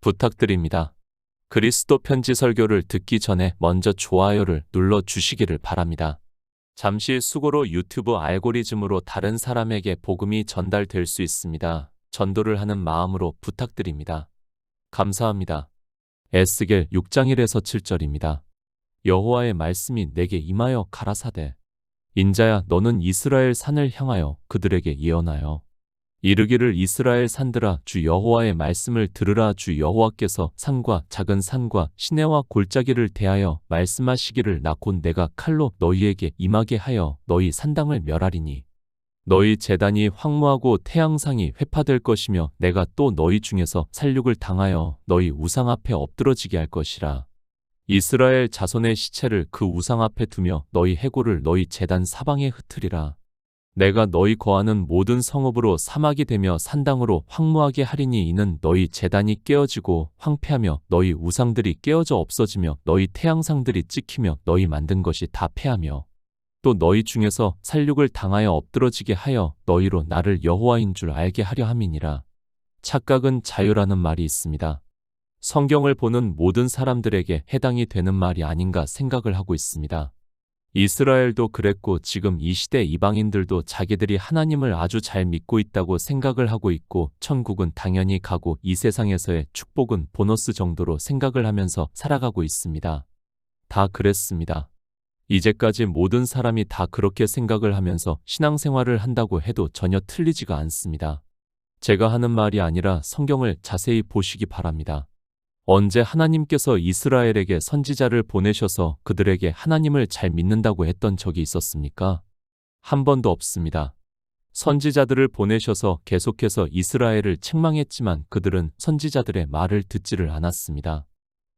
부탁드립니다. 그리스도 편지 설교를 듣기 전에 먼저 좋아요를 눌러 주시기를 바랍니다. 잠시 수고로 유튜브 알고리즘으로 다른 사람에게 복음이 전달될 수 있습니다. 전도를 하는 마음으로 부탁드립니다. 감사합니다. 에스겔 6장 1에서 7절입니다. 여호와의 말씀이 내게 임하여 가라사대 인자야 너는 이스라엘 산을 향하여 그들에게 예언하여 이르기를 이스라엘 산들아 주 여호와의 말씀을 들으라 주 여호와께서 산과 작은 산과 시내와 골짜기를 대하여 말씀하시기를 나 곧 내가 칼로 너희에게 임하게 하여 너희 산당을 멸하리니 너희 제단이 황무하고 태양상이 회파될 것이며 내가 또 너희 중에서 살육을 당하여 너희 우상 앞에 엎드러지게 할 것이라. 이스라엘 자손의 시체를 그 우상 앞에 두며 너희 해골을 너희 제단 사방에 흩으리라. 내가 너희 거하는 모든 성읍으로 사막이 되며 산당으로 황무하게 하리니 이는 너희 제단이 깨어지고 황폐하며 너희 우상들이 깨어져 없어지며 너희 태양상들이 찍히며 너희 만든 것이 다 패하며 또 너희 중에서 살육을 당하여 엎드러지게 하여 너희로 나를 여호와인 줄 알게 하려 함이니라. 착각은 자유라는 말이 있습니다. 성경을 보는 모든 사람들에게 해당이 되는 말이 아닌가 생각을 하고 있습니다. 이스라엘도 그랬고 지금 이 시대 이방인들도 자기들이 하나님을 아주 잘 믿고 있다고 생각을 하고 있고 천국은 당연히 가고 이 세상에서의 축복은 보너스 정도로 생각을 하면서 살아가고 있습니다. 다 그랬습니다. 이제까지 모든 사람이 다 그렇게 생각을 하면서 신앙생활을 한다고 해도 전혀 틀리지가 않습니다. 제가 하는 말이 아니라 성경을 자세히 보시기 바랍니다. 언제 하나님께서 이스라엘에게 선지자를 보내셔서 그들에게 하나님을 잘 믿는다고 했던 적이 있었습니까? 한 번도 없습니다. 선지자들을 보내셔서 계속해서 이스라엘을 책망했지만 그들은 선지자들의 말을 듣지를 않았습니다.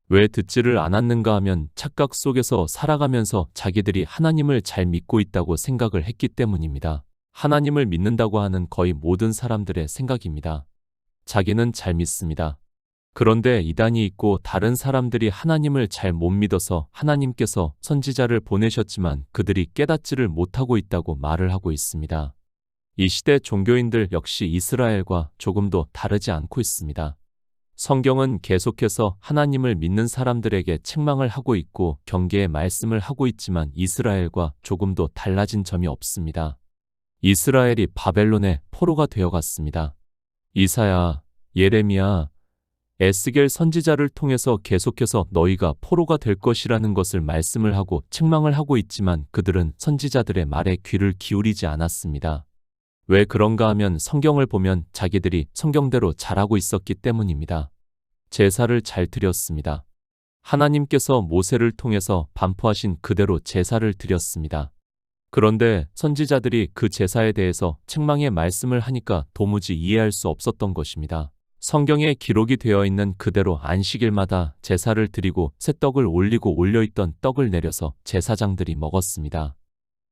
왜 듣지를 않았는가 하면 착각 속에서 살아가면서 자기들이 하나님을 잘 믿고 있다고 생각을 했기 때문입니다. 하나님을 믿는다고 하는 거의 모든 사람들의 생각입니다. 자기는 잘 믿습니다. 그런데 이단이 있고 다른 사람들이 하나님을 잘 못 믿어서 하나님께서 선지자를 보내셨지만 그들이 깨닫지를 못하고 있다고 말을 하고 있습니다. 이 시대 종교인들 역시 이스라엘과 조금도 다르지 않고 있습니다. 성경은 계속해서 하나님을 믿는 사람들에게 책망을 하고 있고 경계의 말씀을 하고 있지만 이스라엘과 조금도 달라진 점이 없습니다. 이스라엘이 바벨론의 포로가 되어갔습니다. 이사야, 예레미야, 에스겔 선지자를 통해서 계속해서 너희가 포로가 될 것이라는 것을 말씀을 하고 책망을 하고 있지만 그들은 선지자들의 말에 귀를 기울이지 않았습니다. 왜 그런가 하면 성경을 보면 자기들이 성경대로 잘하고 있었기 때문입니다. 제사를 잘 드렸습니다. 하나님께서 모세를 통해서 반포하신 그대로 제사를 드렸습니다. 그런데 선지자들이 그 제사에 대해서 책망의 말씀을 하니까 도무지 이해할 수 없었던 것입니다. 성경에 기록이 되어 있는 그대로 안식일마다 제사를 드리고 새떡을 올리고 올려있던 떡을 내려서 제사장들이 먹었습니다.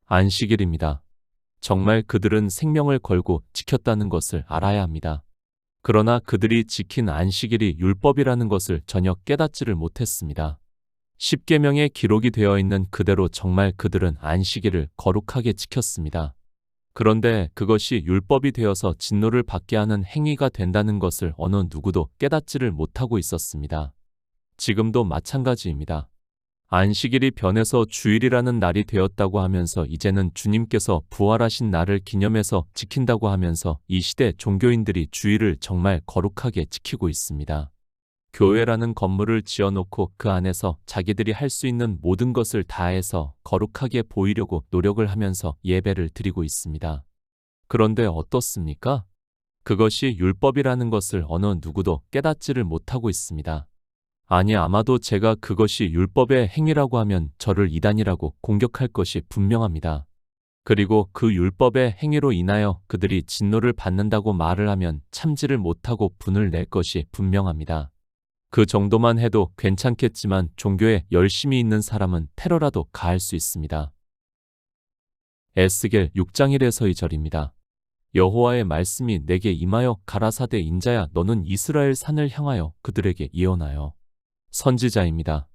안식일입니다. 정말 그들은 생명을 걸고 지켰다는 것을 알아야 합니다. 그러나 그들이 지킨 안식일이 율법이라는 것을 전혀 깨닫지를 못했습니다. 십계명에 기록이 되어 있는 그대로 정말 그들은 안식일을 거룩하게 지켰습니다. 그런데 그것이 율법이 되어서 진노를 받게 하는 행위가 된다는 것을 어느 누구도 깨닫지를 못하고 있었습니다. 지금도 마찬가지입니다. 안식일이 변해서 주일이라는 날이 되었다고 하면서 이제는 주님께서 부활하신 날을 기념해서 지킨다고 하면서 이 시대 종교인들이 주일을 정말 거룩하게 지키고 있습니다. 교회라는 건물을 지어놓고 그 안에서 자기들이 할 수 있는 모든 것을 다해서 거룩하게 보이려고 노력을 하면서 예배를 드리고 있습니다. 그런데 어떻습니까? 그것이 율법이라는 것을 어느 누구도 깨닫지를 못하고 있습니다. 아니 아마도 제가 그것이 율법의 행위라고 하면 저를 이단이라고 공격할 것이 분명합니다. 그리고 그 율법의 행위로 인하여 그들이 진노를 받는다고 말을 하면 참지를 못하고 분을 낼 것이 분명합니다. 그 정도만 해도 괜찮겠지만 종교에 열심히 있는 사람은 테러라도 가할 수 있습니다. 에스겔 6장 1에서 2절입니다. 여호와의 말씀이 내게 임하여 가라사대 인자야 너는 이스라엘 산을 향하여 그들에게 예언하여 선지자입니다.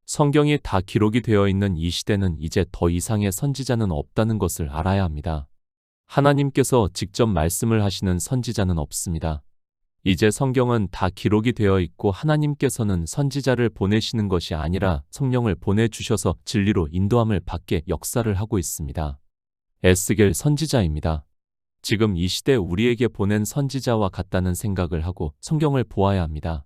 성경이 다 기록이 되어 있는 이 시대는 이제 더 이상의 선지자는 없다는 것을 알아야 합니다. 하나님께서 직접 말씀을 하시는 선지자는 없습니다. 이제 성경은 다 기록이 되어 있고 하나님께서는 선지자를 보내시는 것이 아니라 성령을 보내주셔서 진리로 인도함을 받게 역사를 하고 있습니다. 에스겔 선지자입니다. 지금 이 시대 우리에게 보낸 선지자와 같다는 생각을 하고 성경을 보아야 합니다.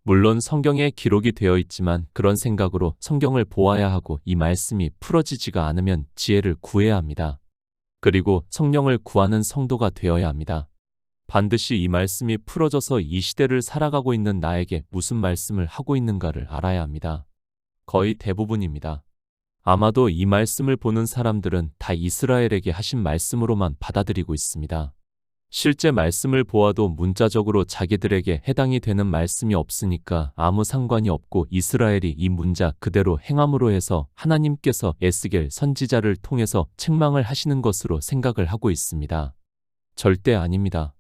물론 성경에 기록이 되어 있지만 그런 생각으로 성경을 보아야 하고 이 말씀이 풀어지지가 않으면 지혜를 구해야 합니다. 그리고 성령을 구하는 성도가 되어야 합니다. 반드시 이 말씀이 풀어져서 이 시대를 살아가고 있는 나에게 무슨 말씀을 하고 있는가를 알아야 합니다. 거의 대부분입니다. 아마도 이 말씀을 보는 사람들은 다 이스라엘에게 하신 말씀으로만 받아들이고 있습니다. 실제 말씀을 보아도 문자적으로 자기들에게 해당이 되는 말씀이 없으니까 아무 상관이 없고 이스라엘이 이 문자 그대로 행함으로 해서 하나님께서 에스겔 선지자를 통해서 책망을 하시는 것으로 생각을 하고 있습니다. 절대 아닙니다.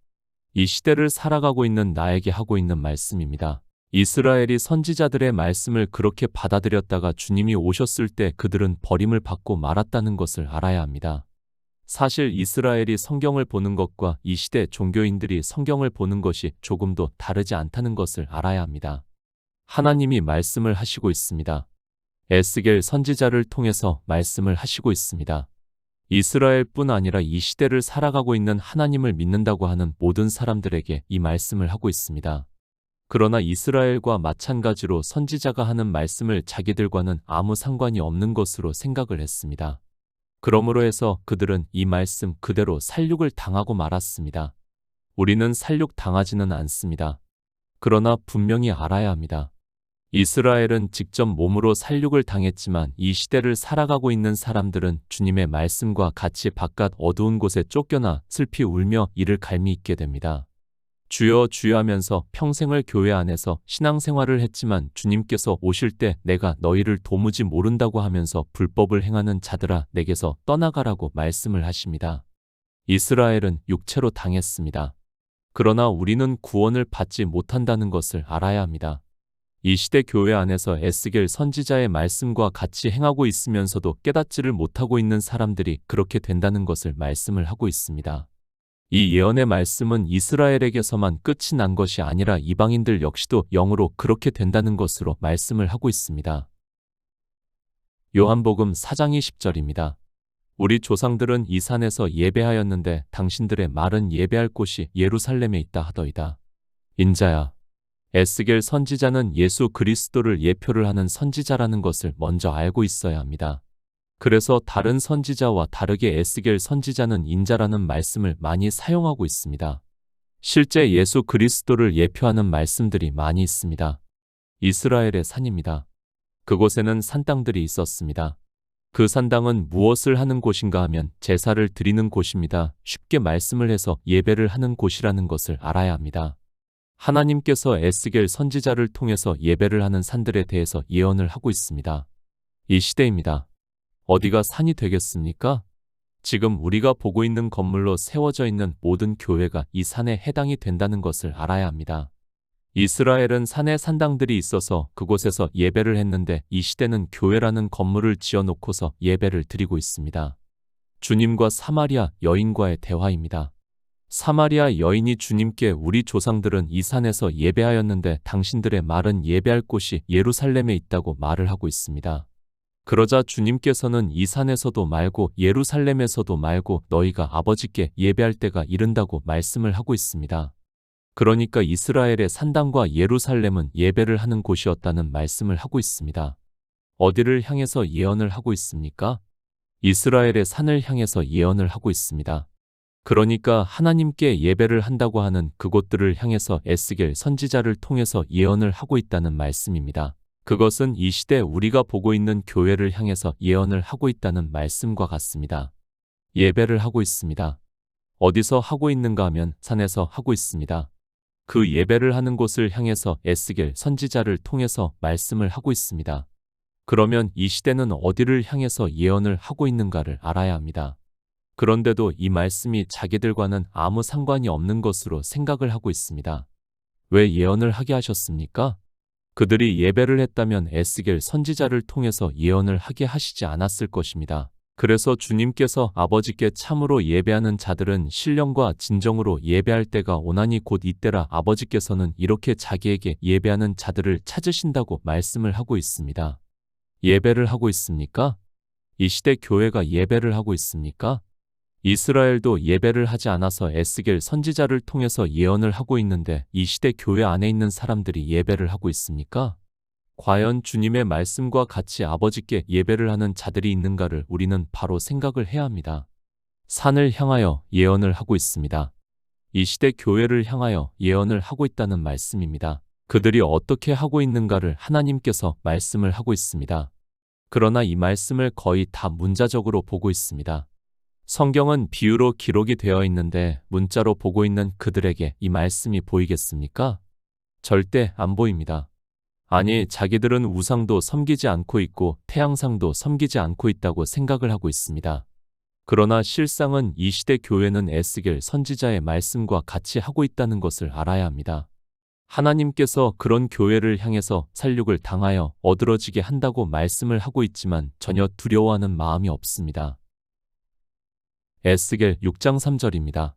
이 시대를 살아가고 있는 나에게 하고 있는 말씀입니다. 이스라엘이 선지자들의 말씀을 그렇게 받아들였다가 주님이 오셨을 때 그들은 버림을 받고 말았다는 것을 알아야 합니다. 사실 이스라엘이 성경을 보는 것과 이 시대 종교인들이 성경을 보는 것이 조금도 다르지 않다는 것을 알아야 합니다. 하나님이 말씀을 하시고 있습니다. 에스겔 선지자를 통해서 말씀을 하시고 있습니다. 이스라엘뿐 아니라 이 시대를 살아가고 있는 하나님을 믿는다고 하는 모든 사람들에게 이 말씀을 하고 있습니다. 그러나 이스라엘과 마찬가지로 선지자가 하는 말씀을 자기들과는 아무 상관이 없는 것으로 생각을 했습니다. 그러므로 해서 그들은 이 말씀 그대로 살육을 당하고 말았습니다. 우리는 살육 당하지는 않습니다. 그러나 분명히 알아야 합니다. 이스라엘은 직접 몸으로 살육을 당했지만 이 시대를 살아가고 있는 사람들은 주님의 말씀과 같이 바깥 어두운 곳에 쫓겨나 슬피 울며 이를 갈미 있게 됩니다. 주여 주여 하면서 평생을 교회 안에서 신앙생활을 했지만 주님께서 오실 때 내가 너희를 도무지 모른다고 하면서 불법을 행하는 자들아 내게서 떠나가라고 말씀을 하십니다. 이스라엘은 육체로 당했습니다. 그러나 우리는 구원을 받지 못한다는 것을 알아야 합니다. 이 시대 교회 안에서 에스겔 선지자의 말씀과 같이 행하고 있으면서도 깨닫지를 못하고 있는 사람들이 그렇게 된다는 것을 말씀을 하고 있습니다. 이 예언의 말씀은 이스라엘에게서만 끝이 난 것이 아니라 이방인들 역시도 영으로 그렇게 된다는 것으로 말씀을 하고 있습니다. 요한복음 4장 20절입니다. 우리 조상들은 이 산에서 예배하였는데 당신들의 말은 예배할 곳이 예루살렘에 있다 하더이다. 인자야, 에스겔 선지자는 예수 그리스도를 예표를 하는 선지자라는 것을 먼저 알고 있어야 합니다. 그래서 다른 선지자와 다르게 에스겔 선지자는 인자라는 말씀을 많이 사용하고 있습니다. 실제 예수 그리스도를 예표하는 말씀들이 많이 있습니다. 이스라엘의 산입니다. 그곳에는 산당들이 있었습니다. 그 산당은 무엇을 하는 곳인가 하면 제사를 드리는 곳입니다. 쉽게 말씀을 해서 예배를 하는 곳이라는 것을 알아야 합니다. 하나님께서 에스겔 선지자를 통해서 예배를 하는 산들에 대해서 예언을 하고 있습니다. 이 시대입니다. 어디가 산이 되겠습니까? 지금 우리가 보고 있는 건물로 세워져 있는 모든 교회가 이 산에 해당이 된다는 것을 알아야 합니다. 이스라엘은 산에 산당들이 있어서 그곳에서 예배를 했는데 이 시대는 교회라는 건물을 지어놓고서 예배를 드리고 있습니다. 주님과 사마리아 여인과의 대화입니다. 사마리아 여인이 주님께 우리 조상들은 이 산에서 예배하였는데 당신들의 말은 예배할 곳이 예루살렘에 있다고 말을 하고 있습니다. 그러자 주님께서는 이 산에서도 말고 예루살렘에서도 말고 너희가 아버지께 예배할 때가 이른다고 말씀을 하고 있습니다. 그러니까 이스라엘의 산당과 예루살렘은 예배를 하는 곳이었다는 말씀을 하고 있습니다. 어디를 향해서 예언을 하고 있습니까? 이스라엘의 산을 향해서 예언을 하고 있습니다. 그러니까 하나님께 예배를 한다고 하는 그곳들을 향해서 에스겔 선지자를 통해서 예언을 하고 있다는 말씀입니다. 그것은 이 시대 우리가 보고 있는 교회를 향해서 예언을 하고 있다는 말씀과 같습니다. 예배를 하고 있습니다. 어디서 하고 있는가 하면 산에서 하고 있습니다. 그 예배를 하는 곳을 향해서 에스겔 선지자를 통해서 말씀을 하고 있습니다. 그러면 이 시대는 어디를 향해서 예언을 하고 있는가를 알아야 합니다. 그런데도 이 말씀이 자기들과는 아무 상관이 없는 것으로 생각을 하고 있습니다. 왜 예언을 하게 하셨습니까? 그들이 예배를 했다면 에스겔 선지자를 통해서 예언을 하게 하시지 않았을 것입니다. 그래서 주님께서 아버지께 참으로 예배하는 자들은 신령과 진정으로 예배할 때가 오나니 곧 이때라. 아버지께서는 이렇게 자기에게 예배하는 자들을 찾으신다고 말씀을 하고 있습니다. 예배를 하고 있습니까? 이 시대 교회가 예배를 하고 있습니까? 이스라엘도 예배를 하지 않아서 에스겔 선지자를 통해서 예언을 하고 있는데 이 시대 교회 안에 있는 사람들이 예배를 하고 있습니까? 과연 주님의 말씀과 같이 아버지께 예배를 하는 자들이 있는가를 우리는 바로 생각을 해야 합니다. 산을 향하여 예언을 하고 있습니다. 이 시대 교회를 향하여 예언을 하고 있다는 말씀입니다. 그들이 어떻게 하고 있는가를 하나님께서 말씀을 하고 있습니다. 그러나 이 말씀을 거의 다 문자적으로 보고 있습니다. 성경은 비유로 기록이 되어 있는데 문자로 보고 있는 그들에게 이 말씀이 보이겠습니까? 절대 안 보입니다. 아니, 자기들은 우상도 섬기지 않고 있고 태양상도 섬기지 않고 있다고 생각을 하고 있습니다. 그러나 실상은 이 시대 교회는 에스겔 선지자의 말씀과 같이 하고 있다는 것을 알아야 합니다. 하나님께서 그런 교회를 향해서 살육을 당하여 어드러지게 한다고 말씀을 하고 있지만 전혀 두려워하는 마음이 없습니다. 에스겔 6장 3절입니다.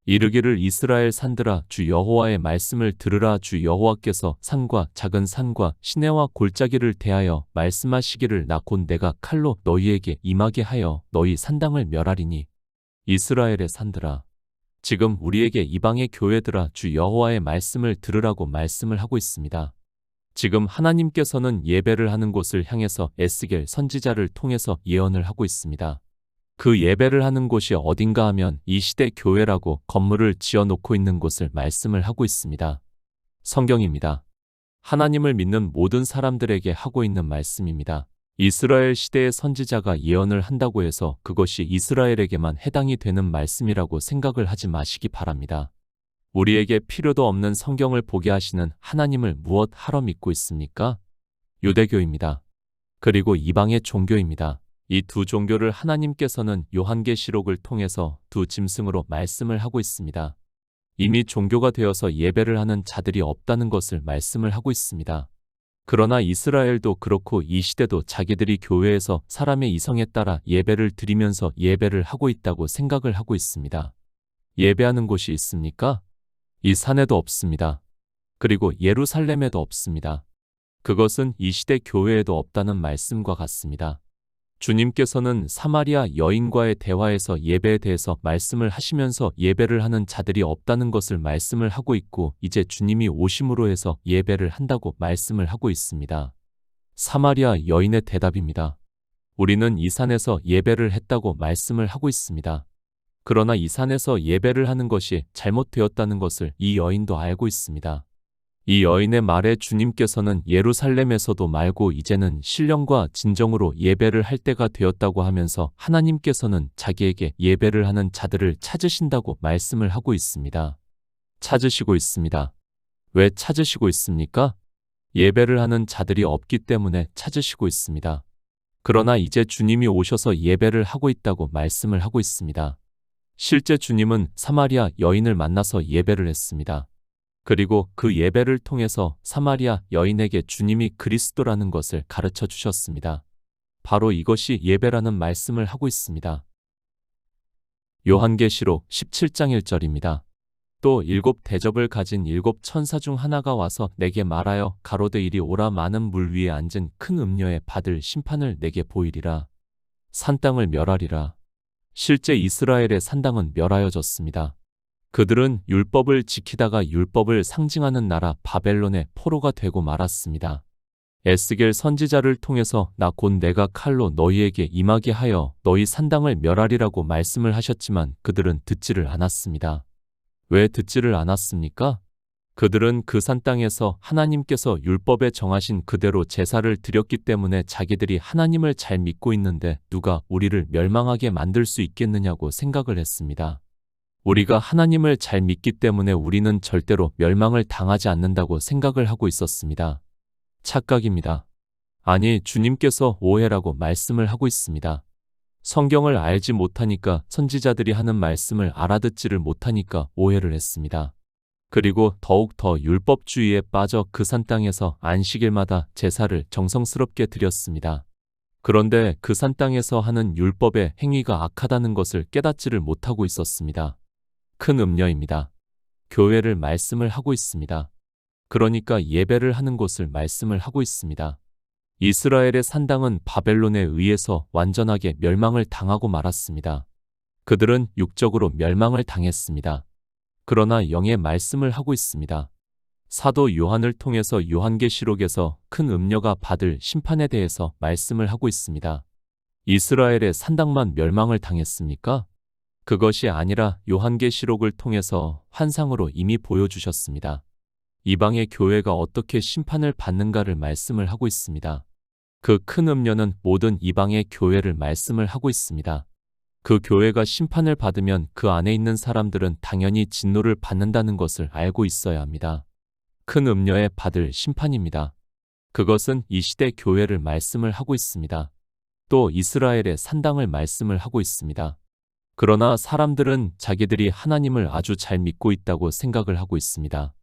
이르기를 이스라엘 산들아 주 여호와의 말씀을 들으라. 주 여호와께서 산과 작은 산과 시내와 골짜기를 대하여 말씀하시기를 나 곧 내가 칼로 너희에게 임하게 하여 너희 산당을 멸하리니. 이스라엘의 산들아, 지금 우리에게 이방의 교회들아 주 여호와의 말씀을 들으라고 말씀을 하고 있습니다. 지금 하나님께서는 예배를 하는 곳을 향해서 에스겔 선지자를 통해서 예언을 하고 있습니다. 그 예배를 하는 곳이 어딘가 하면 이 시대 교회라고 건물을 지어놓고 있는 곳을 말씀을 하고 있습니다. 성경입니다. 하나님을 믿는 모든 사람들에게 하고 있는 말씀입니다. 이스라엘 시대의 선지자가 예언을 한다고 해서 그것이 이스라엘에게만 해당이 되는 말씀이라고 생각을 하지 마시기 바랍니다. 우리에게 필요도 없는 성경을 보게 하시는 하나님을 무엇 하러 믿고 있습니까? 유대교입니다. 그리고 이방의 종교입니다. 이 두 종교를 하나님께서는 요한계시록을 통해서 두 짐승으로 말씀을 하고 있습니다. 이미 종교가 되어서 예배를 하는 자들이 없다는 것을 말씀을 하고 있습니다. 그러나 이스라엘도 그렇고 이 시대도 자기들이 교회에서 사람의 이성에 따라 예배를 드리면서 예배를 하고 있다고 생각을 하고 있습니다. 예배하는 곳이 있습니까? 이 산에도 없습니다. 그리고 예루살렘에도 없습니다. 그것은 이 시대 교회에도 없다는 말씀과 같습니다. 주님께서는 사마리아 여인과의 대화에서 예배에 대해서 말씀을 하시면서 예배를 하는 자들이 없다는 것을 말씀을 하고 있고 이제 주님이 오심으로 해서 예배를 한다고 말씀을 하고 있습니다. 사마리아 여인의 대답입니다. 우리는 이 산에서 예배를 했다고 말씀을 하고 있습니다. 그러나 이 산에서 예배를 하는 것이 잘못되었다는 것을 이 여인도 알고 있습니다. 이 여인의 말에 주님께서는 예루살렘에서도 말고 이제는 신령과 진정으로 예배를 할 때가 되었다고 하면서 하나님께서는 자기에게 예배를 하는 자들을 찾으신다고 말씀을 하고 있습니다. 찾으시고 있습니다. 왜 찾으시고 있습니까? 예배를 하는 자들이 없기 때문에 찾으시고 있습니다. 그러나 이제 주님이 오셔서 예배를 하고 있다고 말씀을 하고 있습니다. 실제 주님은 사마리아 여인을 만나서 예배를 했습니다. 그리고 그 예배를 통해서 사마리아 여인에게 주님이 그리스도라는 것을 가르쳐 주셨습니다. 바로 이것이 예배라는 말씀을 하고 있습니다. 요한계시록 17장 1절입니다. 또 7 대접을 가진 7 천사 중 하나가 와서 내게 말하여 가로되 이리 오라. 많은 물 위에 앉은 큰 음녀에 받을 심판을 내게 보이리라. 산땅을 멸하리라. 실제 이스라엘의 산당은 멸하여졌습니다. 그들은 율법을 지키다가 율법을 상징하는 나라 바벨론의 포로가 되고 말았습니다. 에스겔 선지자를 통해서 나 곧 내가 칼로 너희에게 임하게 하여 너희 산당을 멸하리라고 말씀을 하셨지만 그들은 듣지를 않았습니다. 왜 듣지를 않았습니까? 그들은 그 산 땅에서 하나님께서 율법에 정하신 그대로 제사를 드렸기 때문에 자기들이 하나님을 잘 믿고 있는데 누가 우리를 멸망하게 만들 수 있겠느냐고 생각을 했습니다. 우리가 하나님을 잘 믿기 때문에 우리는 절대로 멸망을 당하지 않는다고 생각을 하고 있었습니다. 착각입니다. 아니, 주님께서 오해라고 말씀을 하고 있습니다. 성경을 알지 못하니까 선지자들이 하는 말씀을 알아듣지를 못하니까 오해를 했습니다. 그리고 더욱 더 율법주의에 빠져 그 산 땅에서 안식일마다 제사를 정성스럽게 드렸습니다. 그런데 그 산 땅에서 하는 율법의 행위가 악하다는 것을 깨닫지를 못하고 있었습니다. 큰 음녀입니다. 교회를 말씀을 하고 있습니다. 그러니까 예배를 하는 곳을 말씀을 하고 있습니다. 이스라엘의 산당은 바벨론에 의해서 완전하게 멸망을 당하고 말았습니다. 그들은 육적으로 멸망을 당했습니다. 그러나 영의 말씀을 하고 있습니다. 사도 요한을 통해서 요한계시록에서 큰 음녀가 받을 심판에 대해서 말씀을 하고 있습니다. 이스라엘의 산당만 멸망을 당했습니까? 그것이 아니라 요한계시록을 통해서 환상으로 이미 보여주셨습니다. 이방의 교회가 어떻게 심판을 받는가를 말씀을 하고 있습니다. 그 큰 음녀는 모든 이방의 교회를 말씀을 하고 있습니다. 그 교회가 심판을 받으면 그 안에 있는 사람들은 당연히 진노를 받는다는 것을 알고 있어야 합니다. 큰 음녀에 받을 심판입니다. 그것은 이 시대 교회를 말씀을 하고 있습니다. 또 이스라엘의 산당을 말씀을 하고 있습니다. 그러나 사람들은 자기들이 하나님을 아주 잘 믿고 있다고 생각을 하고 있습니다.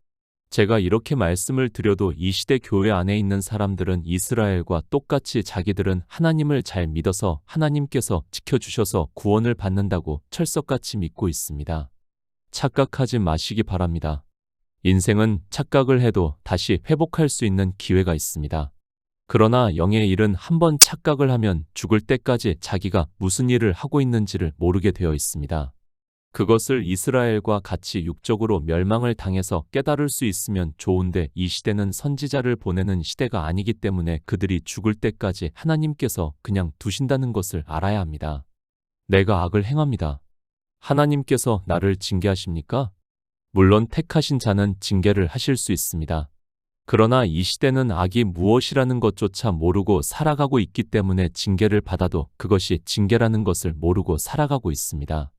제가 이렇게 말씀을 드려도 이 시대 교회 안에 있는 사람들은 이스라엘과 똑같이 자기들은 하나님을 잘 믿어서 하나님께서 지켜주셔서 구원을 받는다고 철석같이 믿고 있습니다. 착각하지 마시기 바랍니다. 인생은 착각을 해도 다시 회복할 수 있는 기회가 있습니다. 그러나 영의 일은 한번 착각을 하면 죽을 때까지 자기가 무슨 일을 하고 있는지를 모르게 되어 있습니다. 그것을 이스라엘과 같이 육적으로 멸망을 당해서 깨달을 수 있으면 좋은데 이 시대는 선지자를 보내는 시대가 아니기 때문에 그들이 죽을 때까지 하나님께서 그냥 두신다는 것을 알아야 합니다. 내가 악을 행합니다. 하나님께서 나를 징계하십니까? 물론 택하신 자는 징계를 하실 수 있습니다. 그러나 이 시대는 악이 무엇이라는 것조차 모르고 살아가고 있기 때문에 징계를 받아도 그것이 징계라는 것을 모르고 살아가고 있습니다.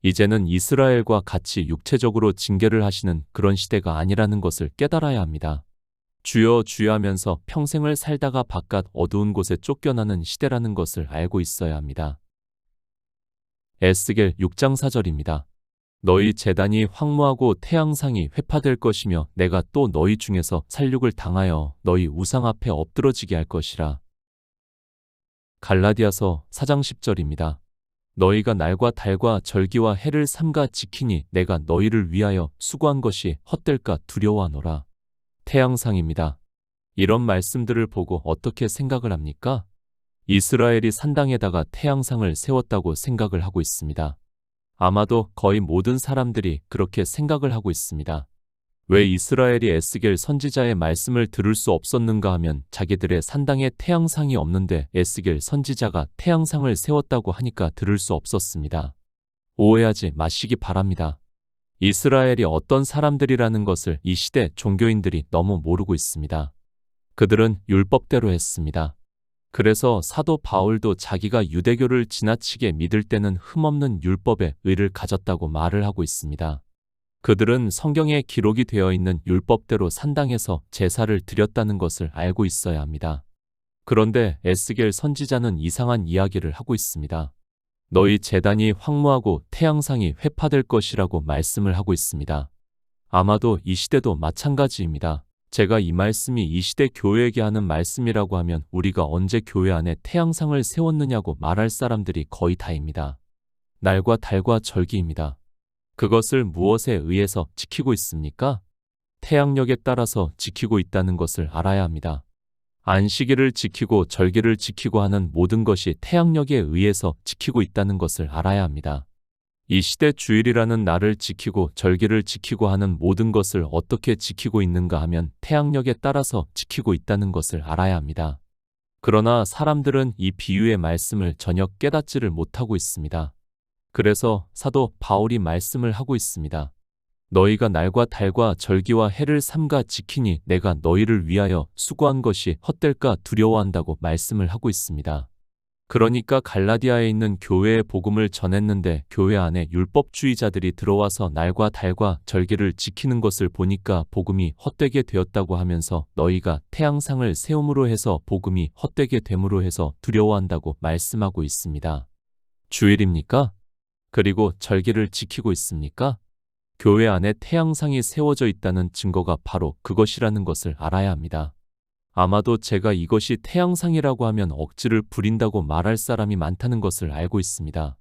이제는 이스라엘과 같이 육체적으로 징계를 하시는 그런 시대가 아니라는 것을 깨달아야 합니다. 주여 주여 하면서 평생을 살다가 바깥 어두운 곳에 쫓겨나는 시대라는 것을 알고 있어야 합니다. 에스겔 6장 4절입니다. 너희 제단이 황무하고 태양상이 회파될 것이며 내가 또 너희 중에서 살육을 당하여 너희 우상 앞에 엎드러지게 할 것이라. 갈라디아서 4장 10절입니다. 너희가 날과 달과 절기와 해를 삼가 지키니 내가 너희를 위하여 수고한 것이 헛될까 두려워하노라. 태양상입니다. 이런 말씀들을 보고 어떻게 생각을 합니까? 이스라엘이 산당에다가 태양상을 세웠다고 생각을 하고 있습니다. 아마도 거의 모든 사람들이 그렇게 생각을 하고 있습니다. 왜 이스라엘이 에스겔 선지자의 말씀을 들을 수 없었는가 하면 자기들의 산당에 태양상이 없는데 에스겔 선지자가 태양상을 세웠다고 하니까 들을 수 없었습니다. 오해하지 마시기 바랍니다. 이스라엘이 어떤 사람들이라는 것을 이 시대 종교인들이 너무 모르고 있습니다. 그들은 율법대로 했습니다. 그래서 사도 바울도 자기가 유대교를 지나치게 믿을 때는 흠없는 율법의 의를 가졌다고 말을 하고 있습니다. 그들은 성경에 기록이 되어 있는 율법대로 산당에서 제사를 드렸다는 것을 알고 있어야 합니다. 그런데 에스겔 선지자는 이상한 이야기를 하고 있습니다. 너희 제단이 황무하고 태양상이 회파될 것이라고 말씀을 하고 있습니다. 아마도 이 시대도 마찬가지입니다. 제가 이 말씀이 이 시대 교회에게 하는 말씀이라고 하면 우리가 언제 교회 안에 태양상을 세웠느냐고 말할 사람들이 거의 다입니다. 날과 달과 절기입니다. 그것을 무엇에 의해서 지키고 있습니까? 태양력에 따라서 지키고 있다는 것을 알아야 합니다. 안식일을 지키고 절기를 지키고 하는 모든 것이 태양력에 의해서 지키고 있다는 것을 알아야 합니다. 이 시대 주일이라는 날을 지키고 절기를 지키고 하는 모든 것을 어떻게 지키고 있는가 하면 태양력에 따라서 지키고 있다는 것을 알아야 합니다. 그러나 사람들은 이 비유의 말씀을 전혀 깨닫지를 못하고 있습니다. 그래서 사도 바울이 말씀을 하고 있습니다. 너희가 날과 달과 절기와 해를 삼가 지키니 내가 너희를 위하여 수고한 것이 헛될까 두려워한다고 말씀을 하고 있습니다. 그러니까 갈라디아에 있는 교회의 복음을 전했는데 교회 안에 율법주의자들이 들어와서 날과 달과 절기를 지키는 것을 보니까 복음이 헛되게 되었다고 하면서 너희가 태양상을 세움으로 해서 복음이 헛되게 됨으로 해서 두려워한다고 말씀하고 있습니다. 주일입니까? 그리고 절기를 지키고 있습니까? 교회 안에 태양상이 세워져 있다는 증거가 바로 그것이라는 것을 알아야 합니다. 아마도 제가 이것이 태양상이라고 하면 억지를 부린다고 말할 사람이 많다는 것을 알고 있습니다.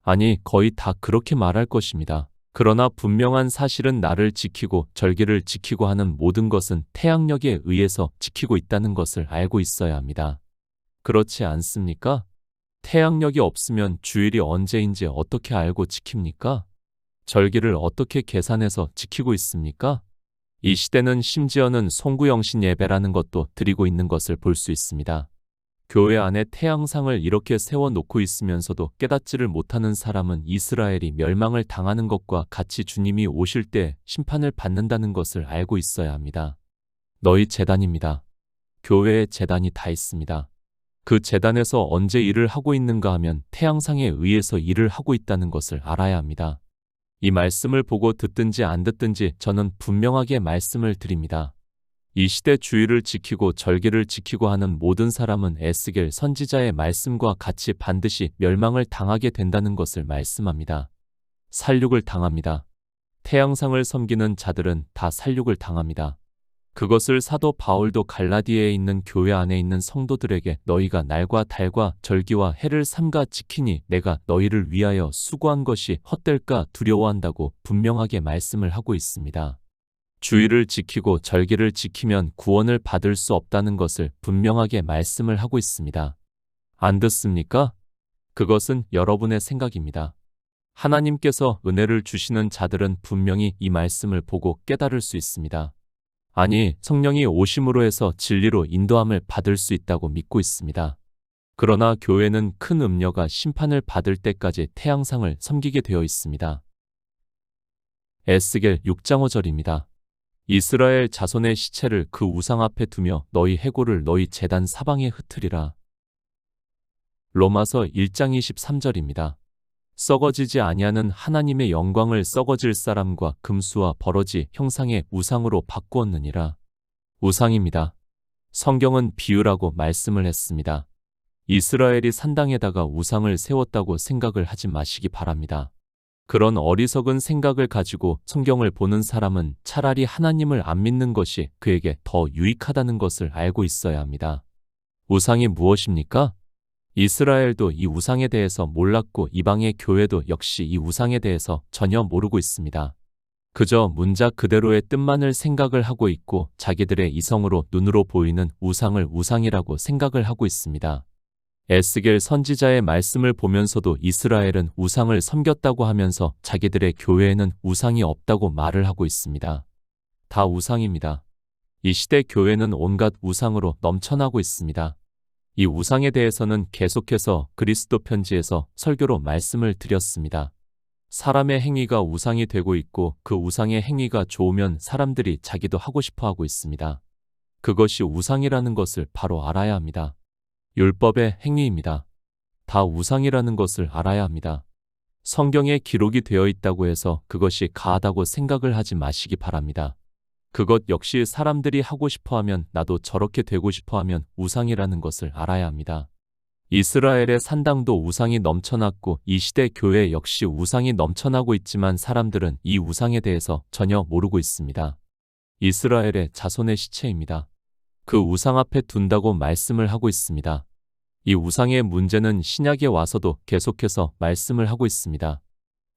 아니, 거의 다 그렇게 말할 것입니다. 그러나 분명한 사실은 나를 지키고 절기를 지키고 하는 모든 것은 태양력에 의해서 지키고 있다는 것을 알고 있어야 합니다. 그렇지 않습니까? 태양력이 없으면 주일이 언제인지 어떻게 알고 지킵니까? 절기를 어떻게 계산해서 지키고 있습니까? 이 시대는 심지어는 송구영신 예배라는 것도 드리고 있는 것을 볼 수 있습니다. 교회 안에 태양상을 이렇게 세워놓고 있으면서도 깨닫지를 못하는 사람은 이스라엘이 멸망을 당하는 것과 같이 주님이 오실 때 심판을 받는다는 것을 알고 있어야 합니다. 너희 제단입니다. 교회에 제단이 다 있습니다. 그 제단에서 언제 일을 하고 있는가 하면 태양상에 의해서 일을 하고 있다는 것을 알아야 합니다. 이 말씀을 보고 듣든지 안 듣든지 저는 분명하게 말씀을 드립니다. 이 시대 주의를 지키고 절기를 지키고 하는 모든 사람은 에스겔 선지자의 말씀과 같이 반드시 멸망을 당하게 된다는 것을 말씀합니다. 살육을 당합니다. 태양상을 섬기는 자들은 다 살육을 당합니다. 그것을 사도 바울도 갈라디아에 있는 교회 안에 있는 성도들에게 너희가 날과 달과 절기와 해를 삼가 지키니 내가 너희를 위하여 수고한 것이 헛될까 두려워한다고 분명하게 말씀을 하고 있습니다. 주의를 지키고 절기를 지키면 구원을 받을 수 없다는 것을 분명하게 말씀을 하고 있습니다. 안 듣습니까? 그것은 여러분의 생각입니다. 하나님께서 은혜를 주시는 자들은 분명히 이 말씀을 보고 깨달을 수 있습니다. 아니, 성령이 오심으로 해서 진리로 인도함을 받을 수 있다고 믿고 있습니다. 그러나 교회는 큰 음녀가 심판을 받을 때까지 태양상을 섬기게 되어 있습니다. 에스겔 6장 5절입니다. 이스라엘 자손의 시체를 그 우상 앞에 두며 너희 해골을 너희 제단 사방에 흩으리라. 로마서 1장 23절입니다. 썩어지지 아니하는 하나님의 영광을 썩어질 사람과 금수와 버러지 형상의 우상으로 바꾸었느니라. 우상입니다. 성경은 비유라고 말씀을 했습니다. 이스라엘이 산당에다가 우상을 세웠다고 생각을 하지 마시기 바랍니다. 그런 어리석은 생각을 가지고 성경을 보는 사람은 차라리 하나님을 안 믿는 것이 그에게 더 유익하다는 것을 알고 있어야 합니다. 우상이 무엇입니까? 이스라엘도 이 우상에 대해서 몰랐고 이방의 교회도 역시 이 우상에 대해서 전혀 모르고 있습니다. 그저 문자 그대로의 뜻만을 생각을 하고 있고 자기들의 이성으로 눈으로 보이는 우상을 우상이라고 생각을 하고 있습니다. 에스겔 선지자의 말씀을 보면서도 이스라엘은 우상을 섬겼다고 하면서 자기들의 교회에는 우상이 없다고 말을 하고 있습니다. 다 우상입니다. 이 시대 교회는 온갖 우상으로 넘쳐나고 있습니다. 이 우상에 대해서는 계속해서 그리스도 편지에서 설교로 말씀을 드렸습니다. 사람의 행위가 우상이 되고 있고 그 우상의 행위가 좋으면 사람들이 자기도 하고 싶어 하고 있습니다. 그것이 우상이라는 것을 바로 알아야 합니다. 율법의 행위입니다. 다 우상이라는 것을 알아야 합니다. 성경에 기록이 되어 있다고 해서 그것이 가하다고 생각을 하지 마시기 바랍니다. 그것 역시 사람들이 하고 싶어하면 나도 저렇게 되고 싶어하면 우상이라는 것을 알아야 합니다. 이스라엘의 산당도 우상이 넘쳐났고 이 시대 교회 역시 우상이 넘쳐나고 있지만 사람들은 이 우상에 대해서 전혀 모르고 있습니다. 이스라엘의 자손의 시체입니다. 그 우상 앞에 둔다고 말씀을 하고 있습니다. 이 우상의 문제는 신약에 와서도 계속해서 말씀을 하고 있습니다.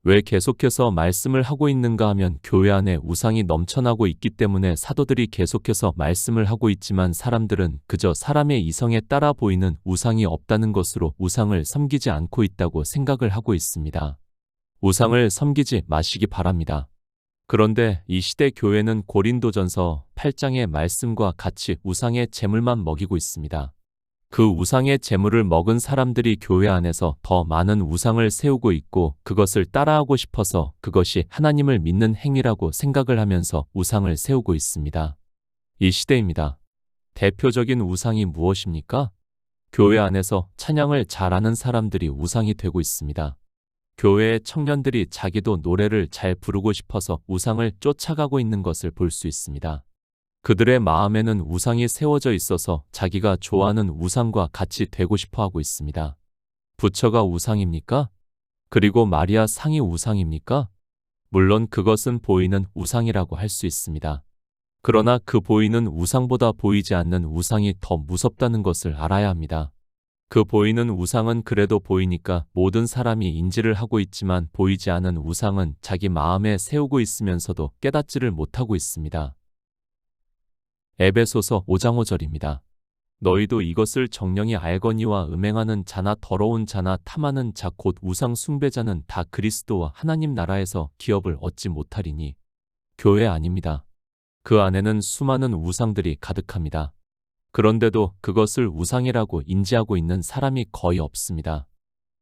왜 계속해서 말씀을 하고 있는가 하면 교회 안에 우상이 넘쳐나고 있기 때문에 사도들이 계속해서 말씀을 하고 있지만 사람들은 그저 사람의 이성에 따라 보이는 우상이 없다는 것으로 우상을 섬기지 않고 있다고 생각을 하고 있습니다. 우상을 섬기지 마시기 바랍니다. 그런데 이 시대 교회는 고린도전서 8장의 말씀과 같이 우상의 제물만 먹이고 있습니다. 그 우상의 제물을 먹은 사람들이 교회 안에서 더 많은 우상을 세우고 있고 그것을 따라하고 싶어서 그것이 하나님을 믿는 행위라고 생각을 하면서 우상을 세우고 있습니다. 이 시대입니다. 대표적인 우상이 무엇입니까? 교회 안에서 찬양을 잘하는 사람들이 우상이 되고 있습니다. 교회의 청년들이 자기도 노래를 잘 부르고 싶어서 우상을 쫓아가고 있는 것을 볼 수 있습니다. 그들의 마음에는 우상이 세워져 있어서 자기가 좋아하는 우상과 같이 되고 싶어 하고 있습니다. 부처가 우상입니까? 그리고 마리아 상이 우상입니까? 물론 그것은 보이는 우상이라고 할 수 있습니다. 그러나 그 보이는 우상보다 보이지 않는 우상이 더 무섭다는 것을 알아야 합니다. 그 보이는 우상은 그래도 보이니까 모든 사람이 인지를 하고 있지만 보이지 않은 우상은 자기 마음에 세우고 있으면서도 깨닫지를 못하고 있습니다. 에베소서 5장 5절입니다. 너희도 이것을 정령이 알거니와 음행하는 자나 더러운 자나 탐하는 자 곧 우상 숭배자는 다 그리스도와 하나님 나라에서 기업을 얻지 못하리니. 교회 아닙니다. 그 안에는 수많은 우상들이 가득합니다. 그런데도 그것을 우상이라고 인지하고 있는 사람이 거의 없습니다.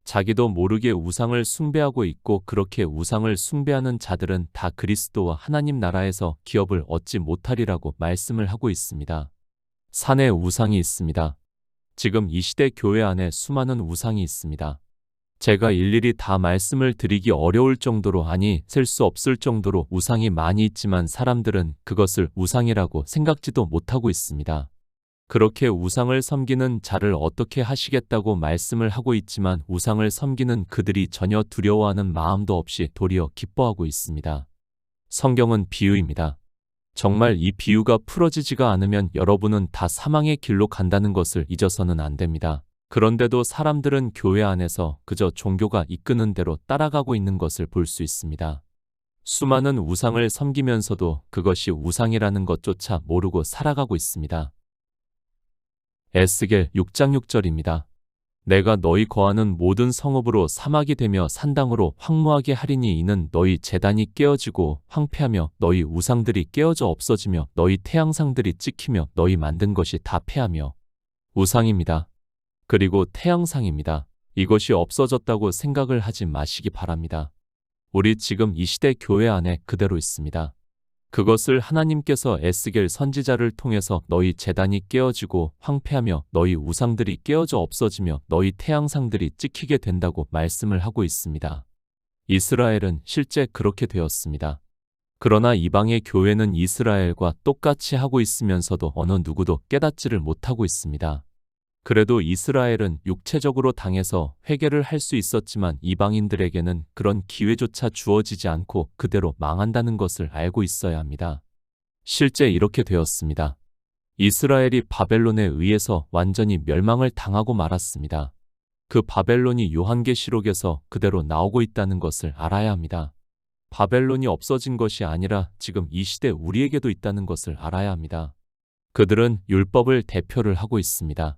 자기도 모르게 우상을 숭배하고 있고 그렇게 우상을 숭배하는 자들은 다 그리스도와 하나님 나라에서 기업을 얻지 못하리라고 말씀을 하고 있습니다. 산에 우상이 있습니다. 지금 이 시대 교회 안에 수많은 우상이 있습니다. 제가 일일이 다 말씀을 드리기 어려울 정도로 아니 셀 수 없을 정도로 우상이 많이 있지만 사람들은 그것을 우상이라고 생각지도 못하고 있습니다. 그렇게 우상을 섬기는 자를 어떻게 하시겠다고 말씀을 하고 있지만 우상을 섬기는 그들이 전혀 두려워하는 마음도 없이 도리어 기뻐하고 있습니다. 성경은 비유입니다. 정말 이 비유가 풀어지지가 않으면 여러분은 다 사망의 길로 간다는 것을 잊어서는 안 됩니다. 그런데도 사람들은 교회 안에서 그저 종교가 이끄는 대로 따라가고 있는 것을 볼 수 있습니다. 수많은 우상을 섬기면서도 그것이 우상이라는 것조차 모르고 살아가고 있습니다. 에스겔 6장 6절입니다. 내가 너희 거하는 모든 성읍으로 사막이 되며 산당으로 황무하게 하리니 이는 너희 제단이 깨어지고 황폐하며 너희 우상들이 깨어져 없어지며 너희 태양상들이 찍히며 너희 만든 것이 다 패하며. 우상입니다. 그리고 태양상입니다. 이것이 없어졌다고 생각을 하지 마시기 바랍니다. 우리 지금 이 시대 교회 안에 그대로 있습니다. 그것을 하나님께서 에스겔 선지자를 통해서 너희 제단이 깨어지고 황폐하며 너희 우상들이 깨어져 없어지며 너희 태양상들이 찍히게 된다고 말씀을 하고 있습니다. 이스라엘은 실제 그렇게 되었습니다. 그러나 이방의 교회는 이스라엘과 똑같이 하고 있으면서도 어느 누구도 깨닫지를 못하고 있습니다. 그래도 이스라엘은 육체적으로 당해서 회개를 할 수 있었지만 이방인들에게는 그런 기회조차 주어지지 않고 그대로 망한다는 것을 알고 있어야 합니다. 실제 이렇게 되었습니다. 이스라엘이 바벨론에 의해서 완전히 멸망을 당하고 말았습니다. 그 바벨론이 요한계시록에서 그대로 나오고 있다는 것을 알아야 합니다. 바벨론이 없어진 것이 아니라 지금 이 시대 우리에게도 있다는 것을 알아야 합니다. 그들은 율법을 대표를 하고 있습니다.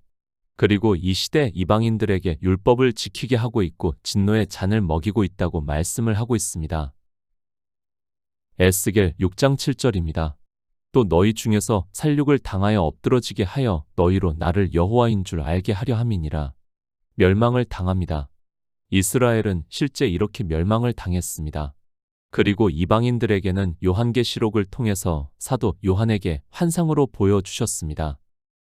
그리고 이 시대 이방인들에게 율법을 지키게 하고 있고 진노의 잔을 먹이고 있다고 말씀을 하고 있습니다. 에스겔 6장 7절입니다. 또 너희 중에서 살육을 당하여 엎드러지게 하여 너희로 나를 여호와인 줄 알게 하려 함이니라. 멸망을 당합니다. 이스라엘은 실제 이렇게 멸망을 당했습니다. 그리고 이방인들에게는 요한계시록을 통해서 사도 요한에게 환상으로 보여주셨습니다.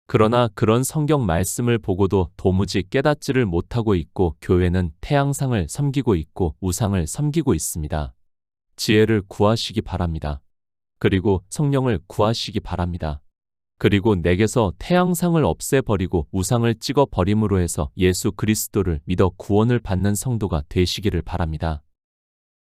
그러나 그런 성경 말씀을 보고도 도무지 깨닫지를 못하고 있고 교회는 태양상을 섬기고 있고 우상을 섬기고 있습니다. 지혜를 구하시기 바랍니다. 그리고 성령을 구하시기 바랍니다. 그리고 내게서 태양상을 없애버리고 우상을 찍어버림으로 해서 예수 그리스도를 믿어 구원을 받는 성도가 되시기를 바랍니다.